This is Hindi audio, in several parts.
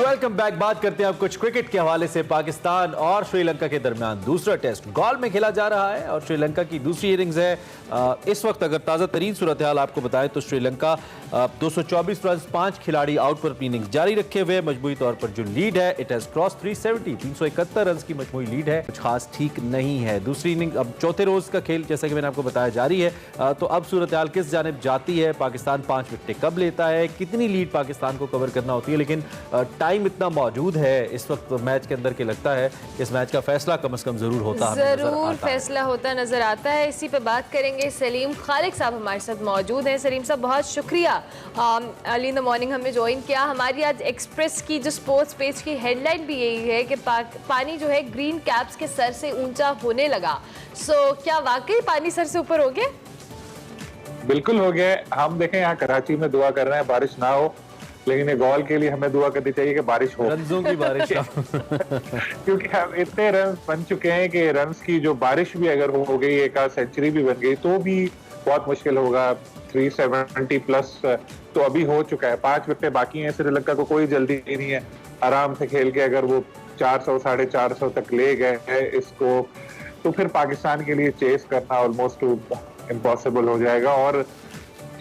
Welcome back. बात करते हैं अब कुछ क्रिकेट के हवाले से। पाकिस्तान और श्रीलंका के दरमियान दूसरा टेस्ट गॉल में खेला जा रहा है और श्रीलंका की दूसरी इनिंग्स है। इस वक्त अगर ताज़ा तरीन सूरत हाल आपको बताएं तो श्रीलंका 224 रन, 5 खिलाड़ी आउट पर अपनी इनिंग्स जारी रखे हुए। मजमूई तौर पर जो लीड है इट हैज क्रॉस 370, 371 रन की मजमूई लीड है। कुछ खास ठीक नहीं है। दूसरी इनिंग अब चौथे रोज का खेल जैसा कि मैंने आपको बताया जारी है। तो अब सूरत हाल किस जानिब जाती है, पाकिस्तान 5 विकेटें कब लेता है, कितनी लीड पाकिस्तान को कवर करना होती है। लेकिन टाइम इतना मौजूद है इस वक्त मैच के अंदर के लगता है इस मैच का फैसला कम से कम जरूर होता है, जरूर फैसला होता नजर आता है। इसी पे बात करेंगे। सलीम खालिक साहब हमारे साथ मौजूद हैं। सलीम साहब बहुत शुक्रिया, अर्ली इन द मॉर्निंग हमें ज्वाइन किया। हमारी आज एक्सप्रेस की जो स्पोर्ट्स पेज की हेडलाइन भी यही है कि पानी जो है ग्रीन कैप्स के सर से ऊंचा होने लगा। सो क्या वाकई पानी सर से ऊपर हो गया? बिल्कुल हो गया। हम देखें यहाँ कराची में दुआ कर रहे हैं बारिश ना हो, लेकिन गोल के लिए हमें दुआ करनी चाहिए कि बारिश हो, रन्सों की बारिश क्योंकि अब इतने रन बन चुके हैं कि रन्स की जो बारिश भी अगर हो गई, एक आध सेंचुरी भी बन गई तो भी बहुत मुश्किल होगा। 370 प्लस तो अभी हो चुका है। 5 विकेटें बाकी हैं। श्रीलंका को कोई जल्दी नहीं है। आराम से खेल के अगर वो 400 साढ़े 400 तक ले गए हैं इसको, तो फिर पाकिस्तान के लिए चेस करना ऑलमोस्ट इम्पॉसिबल हो जाएगा। और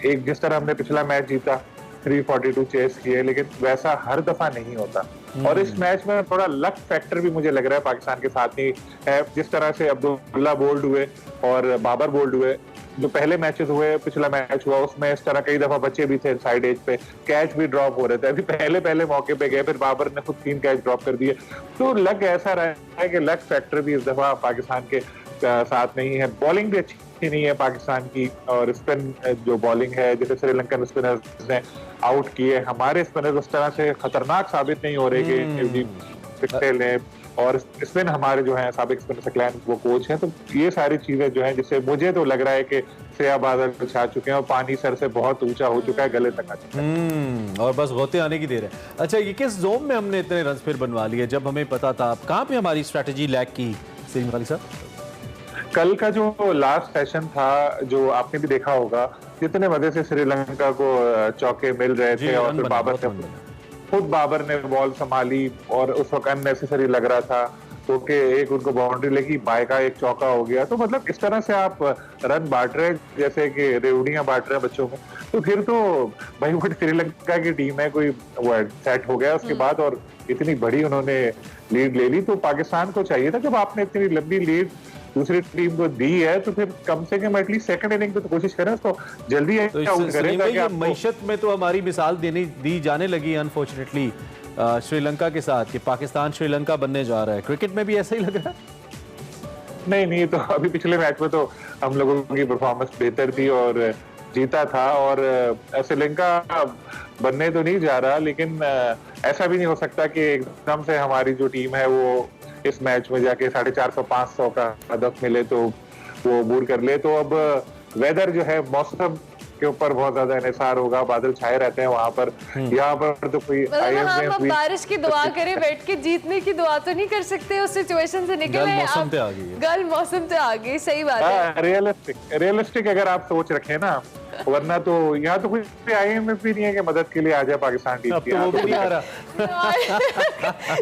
एक जिस तरह हमने पिछला मैच जीता 342 चेस किए, लेकिन वैसा हर दफा नहीं होता। और इस मैच में थोड़ा लक फैक्टर भी मुझे लग रहा है पाकिस्तान के साथ ही है। जिस तरह से अब्दुल्ला बोल्ड हुए और बाबर बोल्ड हुए, जो पहले मैचेस हुए, पिछला मैच हुआ उसमें इस तरह कई दफा बच्चे भी थे साइड एज पे, कैच भी ड्रॉप हो रहे थे। अभी पहले मौके पे गए, फिर बाबर ने खुद 3 कैच ड्रॉप कर दिए। तो लक ऐसा रहा है कि लक फैक्टर भी इस दफा पाकिस्तान के साथ नहीं है। बॉलिंग भी अच्छी नहीं है पाकिस्तान की, और स्पिन जो बॉलिंग है, जैसे श्रीलंकन स्पिनर्स ने आउट किए, हमारे स्पिनर्स उस तरह से खतरनाक साबित नहीं हो रहे कि और स्पिन हमारे जो है साबिक स्पिनर सकलैन वो कोच हैं। तो ये सारी चीजें जो हैं, जिससे मुझे तो लग रहा है कि श्रेया बादल छा चुके हैं और पानी सर से बहुत ऊंचा हो चुका है, गले तक आ चुका है और बस गोते आने की देर है। अच्छा, ये किस जोन में हमने इतने रन फिर बनवा लिए जब हमें पता था? कहाँ पे हमारी स्ट्रेटेजी लैग की सलीम खालिक साहब? कल का जो लास्ट सेशन था, जो आपने भी देखा होगा, जितने मजे से श्रीलंका को चौके मिल रहे थे और फिर बाबर ने बॉल संभाली और उस वक्त अननेसेसरी लग रहा था तो कि एक उनको बाउंड्री लगी, बाय का एक चौका हो गया। तो मतलब इस तरह से आप रन बांट रहे जैसे कि रेवड़ियां बांट रहे हैं बच्चों में, तो फिर तो भाई वो श्रीलंका की टीम है, कोई वो सेट हो गया उसके बाद। और इतनी बड़ी उन्होंने लीड ले ली। तो पाकिस्तान को चाहिए था, जब आपने इतनी लंबी लीड दूसरी टीम को दी है तो फिर कम से कम एटलीस्ट सेकंड इनिंग पे तो कोशिश करें, उसको जल्दी आउट करें। मैशत में तो हमारी मिसाल दी जाने लगी अनफॉर्चुनेटली श्रीलंका के साथ कि पाकिस्तान श्रीलंका बनने जा रहा है। क्रिकेट में भी ऐसा ही लग रहा है? नहीं, तो अभी पिछले मैच में तो हम लोगों की परफॉर्मेंस बेहतर थी और जीता था। और श्रीलंका बनने तो नहीं जा रहा, लेकिन ऐसा भी नहीं हो सकता कि एकदम से हमारी जो टीम है वो इस मैच में जाके 450-500 का हदफ मिले तो वो अबूर कर ले। तो अब वेदर जो है, मौसम के ऊपर बहुत ज्यादा इन्हिसार होगा। बादल छाए रहते हैं वहां पर, यहाँ पर तो कोई हम बारिश की दुआ करें, बैठ के जीतने की दुआ तो नहीं कर सकते। उस सिचुएशन से निकले, गल मौसम पे आ गई। गल मौसम पे आ गई, सही बात है। रियलिस्टिक अगर आप सोच रखें ना, वरना तो यहाँ तो कोई आईएमएफ भी नहीं है कि मदद के लिए आ जाए पाकिस्तान टीम की। तो वो भी नहीं आ रहा।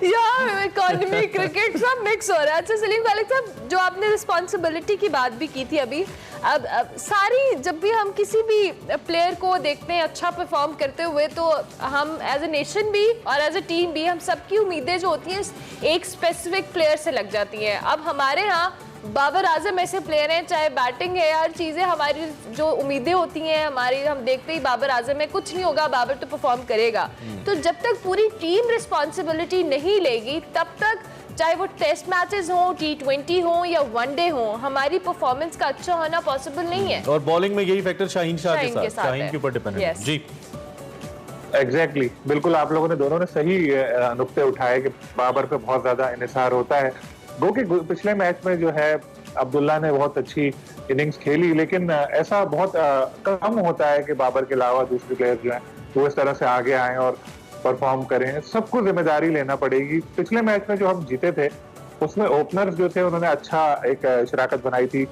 यार इकोनॉमी क्रिकेट सब मिक्स हो रहा है। अच्छा सलीम खालिक साहब, जो आपने रिस्पॉन्सिबिलिटी की बात भी की थी अभी, अब सारी जब भी हम किसी भी प्लेयर को देखते हैं अच्छा परफॉर्म करते हुए, तो हम एज ए नेशन भी और एज ए टीम भी, हम सबकी उम्मीदें जो होती हैं एक स्पेसिफिक प्लेयर से लग जाती हैं। अब हमारे यहाँ बाबर आजम ऐसे प्लेयर हैं, चाहे बैटिंग है, हर चीज़ें, हमारी जो उम्मीदें होती हैं हमारी, हम देखते ही बाबर आजम है, कुछ नहीं होगा, बाबर तो परफॉर्म करेगा। तो जब तक पूरी टीम रिस्पॉन्सिबिलिटी नहीं लेगी, तब तक चाहे वो टेस्ट मैचेस हो, T20 हो या वनडे हो, हमारी परफॉर्मेंस का अच्छा होना पॉसिबल नहीं है। और बॉलिंग में यही फैक्टर शाहीन शाह के साथ शाहीन के ऊपर डिपेंडेंट है। जी एग्जैक्टली, बिल्कुल आप लोगों ने दोनों ने सही नुक्ते उठाए कि बाबर पे बहुत ज्यादा इन्हिसार होता है। गो कि पिछले मैच में जो है अब्दुल्ला ने बहुत अच्छी इनिंग्स खेली, लेकिन ऐसा बहुत कम होता है कि बाबर के अलावा दूसरे प्लेयर जो हैं वो इस तरह से आगे आए और परफॉर्म करें। सबको जिम्मेदारी लेना पड़ेगी। पिछले मैच में जो हम जीते थे उसमें ओपनर्स जो थे उन्होंने अच्छा एक शराकत बनाई थी,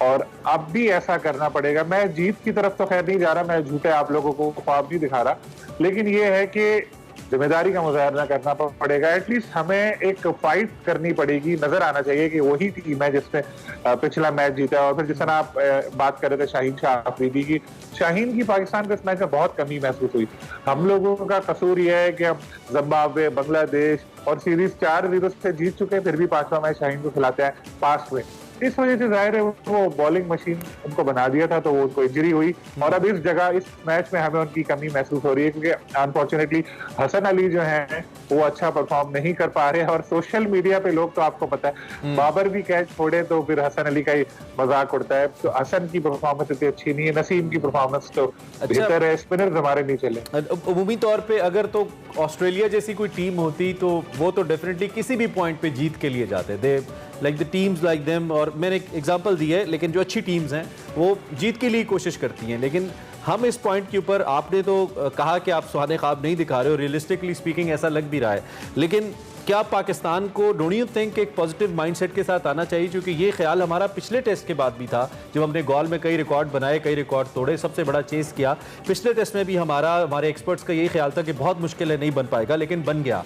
और अब भी ऐसा करना पड़ेगा। मैं जीत की तरफ तो खैर नहीं जा रहा, मैं झूठे आप लोगों को ख्वाब नहीं दिखा रहा, लेकिन ये है कि जिम्मेदारी का मुजाहरा करना पड़ेगा। एटलीस्ट हमें एक फाइट करनी पड़ेगी, नजर आना चाहिए कि वही टीम है जिसने पिछला मैच जीता। और फिर जिस तरह आप बात कर रहे थे शाहीन शाह अफरीदी की, शाहीन की पाकिस्तान को इस मैच में बहुत कमी महसूस हुई। हम लोगों का कसूर यह है कि हम जिम्बाब्वे, बांग्लादेश और सीरीज 4-0 से जीत चुके हैं, फिर भी 5वां मैच शाहीन को खिलाते हैं पास में। इस वजह से जाहिर है वो बॉलिंग मशीन उनको बना दिया था, तो वो उनको इंजरी हुई। और अब इस जगह इस मैच में हमें उनकी कमी महसूस हो रही है, क्योंकि अनफॉर्चुनेटली हसन अली जो है वो अच्छा परफॉर्म नहीं कर पा रहे हैं। और सोशल मीडिया पे लोग, तो आपको पता है, बाबर भी कैच छोड़े तो फिर हसन अली का ही मजाक उड़ता है। तो हसन की परफॉर्मेंस इतनी अच्छी नहीं है, नसीम की परफॉर्मेंस तो बेहतर है, स्पिनर्स हमारे नहीं चले। अमूमी तौर पे अगर तो ऑस्ट्रेलिया जैसी कोई टीम होती तो वो तो डेफिनेटली किसी भी पॉइंट पे जीत के लिए जाते, they like the teams like them. और मैंने एक एग्जांपल दी है, लेकिन जो अच्छी टीम्स हैं वो जीत के लिए कोशिश करती हैं। लेकिन हम इस पॉइंट के ऊपर, आपने तो कहा कि आप सुहाने ख्वाब नहीं दिखा रहे हो, रियलिस्टिकली स्पीकिंग ऐसा लग भी रहा है, लेकिन क्या पाकिस्तान को डोंट यू थिंक एक पॉजिटिव माइंडसेट के साथ आना चाहिए? क्योंकि ये ख्याल हमारा पिछले टेस्ट के बाद भी था, जब हमने गॉल में कई रिकॉर्ड बनाए, कई रिकॉर्ड तोड़े, सबसे बड़ा चेस किया। पिछले टेस्ट में भी हमारे एक्सपर्ट्स का यही ख्याल था कि बहुत मुश्किल है, नहीं बन पाएगा, लेकिन बन गया।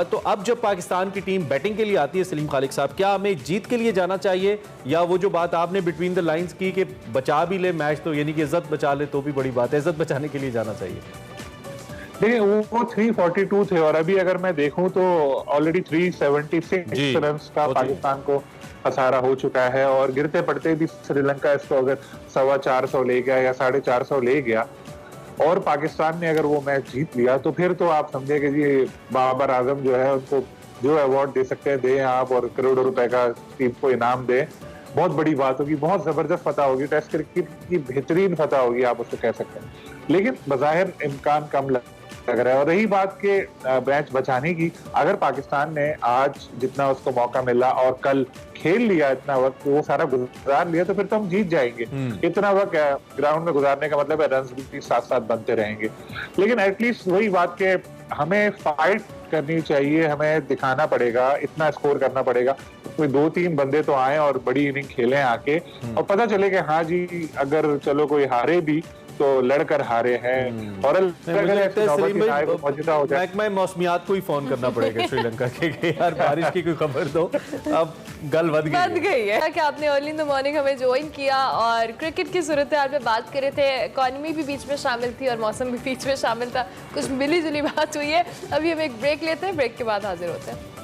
तो अब जब पाकिस्तान की टीम बैटिंग के लिए आती है, सलीम खालिक साहब, क्या हमें जीत के लिए जाना चाहिए, या वो जो बात आपने बिटवीन द लाइन्स की कि बचा भी ले मैच तो यानी कि इज्जत बचा ले तो भी बड़ी बात है, इज्जत बचाने के लिए जाना चाहिए? देखिए वो 342 थे, और अभी अगर मैं देखूं तो ऑलरेडी 376 रन का पाकिस्तान को खसारा हो चुका है। और गिरते पड़ते भी श्रीलंका इसको अगर 425 ले गया या 450 ले गया, और पाकिस्तान ने अगर वो मैच जीत लिया, तो फिर तो आप समझे कि जी बाबर आजम जो है उनको जो अवार्ड दे सकते हैं दें आप, और करोड़ों रुपए का टीम को इनाम दें। बहुत बड़ी बात होगी, बहुत जबरदस्त फतह होगी, टेस्ट क्रिकेट की बेहतरीन फतह होगी, आप उसको कह सकते हैं। लेकिन बज़ाहिर इम्कान कम लग रहा है। और रही बात के मैच बचाने की, अगर पाकिस्तान ने आज जितना उसको मौका मिला और कल खेल लिया, इतना वक्त वो सारा गुजार लिया, तो फिर तो हम जीत जाएंगे। इतना वक्त ग्राउंड में गुजारने का मतलब है रन भी साथ साथ बनते रहेंगे। लेकिन एटलीस्ट वही बात के हमें फाइट करनी चाहिए, हमें दिखाना पड़ेगा, इतना स्कोर करना पड़ेगा, कोई 2-3 बंदे तो आए और बड़ी इनिंग खेलें आके, और पता चले कि हाँ जी, अगर चलो कोई हारे भी तो लड़कर हारे हैं। और महकमा मौसमियात को ही फोन करना पड़ेगा श्रीलंका के, यार बारिश की कोई खबर दो, अब गल बद गई है। कि आपने अर्ली इन द मॉर्निंग हमें ज्वाइन किया और क्रिकेट की सूरत हाल पे बात कर रहे थे, इकॉनमी भी बीच में शामिल थी और मौसम भी बीच में शामिल था, कुछ मिली जुली बात हुई है। अभी हम एक ब्रेक लेते हैं, ब्रेक के बाद हाजिर होते हैं।